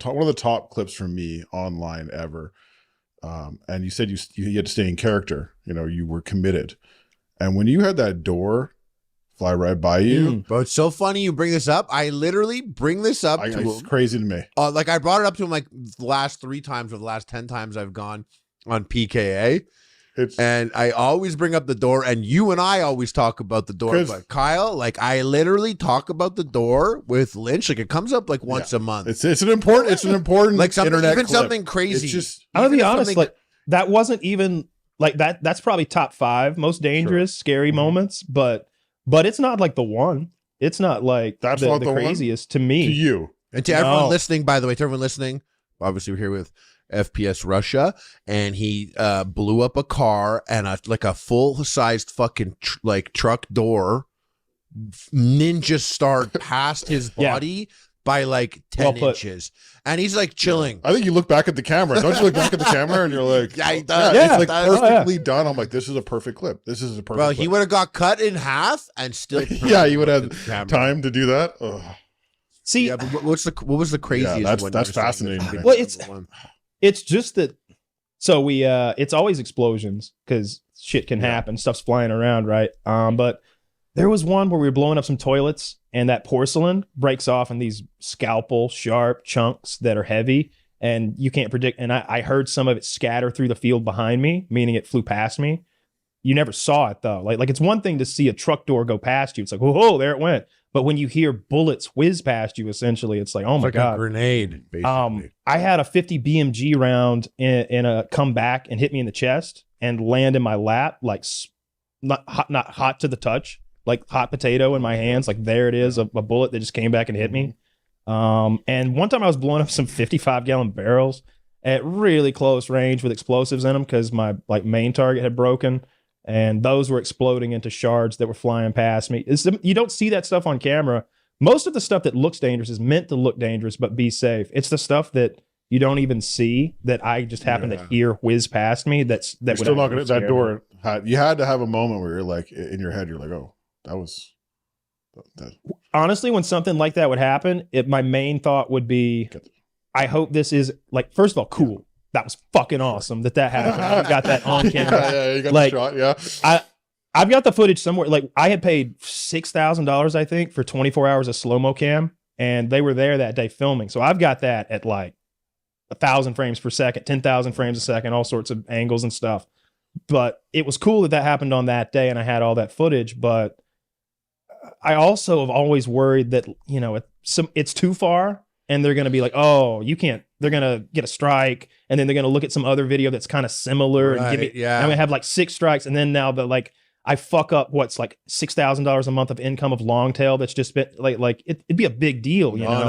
one of the top clips from me online ever. And you said you had to stay in character. You know, you were committed. And when you had that door fly right by you. Bro, it's so funny you bring this up. I literally bring this up to him. It's crazy to me. Like I brought it up to him like the last 3 times or the last 10 times I've gone on PKA. And I always bring up the door, and you and I always talk about the door. But Kyle, like I literally talk about the door with Lynch. Like it comes up like once a month. It's an important like something, internet even clip. something crazy. It's just, I'm gonna be honest, like that wasn't even like that. That's probably top 5 most dangerous, scary moments, but it's not like the one. It's not like that's the not the craziest to me. To you. And to everyone listening, by the way, to everyone listening, obviously we're here with FPSrussia, and he blew up a car and a full-sized fucking truck door ninja starred past his body by like 10 inches. And he's like chilling. I think you look back at the camera. Don't you look back at the camera and you're like, yeah, he does. It's like perfectly done. I'm like, this is a perfect clip. This is a perfect Well, clip. he would have got cut in half and still yeah, you would have time to do that. Ugh. See, yeah, but what was the craziest one? That's fascinating. Well, it's just that, so we it's always explosions because shit can happen, stuff's flying around, right? But there was one where we were blowing up some toilets and that porcelain breaks off in these scalpel sharp chunks that are heavy and you can't predict. And I heard some of it scatter through the field behind me, meaning it flew past me. You never saw it though. Like it's one thing to see a truck door go past you. It's like, whoa, there it went. But when you hear bullets whiz past you, essentially, it's like, oh my God. A grenade, basically. I had a 50 BMG round in a come back and hit me in the chest and land in my lap, like not hot to the touch, like hot potato in my hands. Like there it is, a bullet that just came back and hit me. And one time I was blowing up some 55-gallon barrels at really close range with explosives in them because my main target had broken. And those were exploding into shards that were flying past me. You don't see that stuff on camera. Most of the stuff that looks dangerous is meant to look dangerous, but be safe. It's the stuff that you don't even see that I just happen to hear whiz past me. You're still not going to that door. You had to have a moment where you're like, in your head, you're like, oh, that was. Honestly, when something like that would happen, my main thought would be, I hope this is like, first of all, cool. That was fucking awesome that happened. I got that on camera. Yeah, you got the shot, yeah. I've got the footage somewhere. Like I had paid $6,000, I think, for 24 hours of slow-mo cam, and they were there that day filming. So I've got that at like 1,000 frames per second, 10,000 frames a second, all sorts of angles and stuff. But it was cool that happened on that day, and I had all that footage. But I also have always worried that, you know, it's too far, and they're going to be like, oh, you can't. They're going to get a strike, and then they're going to look at some other video that's kind of similar. Right, and give me, I'm going to have like 6 strikes, and then now I fuck up what's like $6,000 a month of income of long tail that's just been like it'd be a big deal, you know?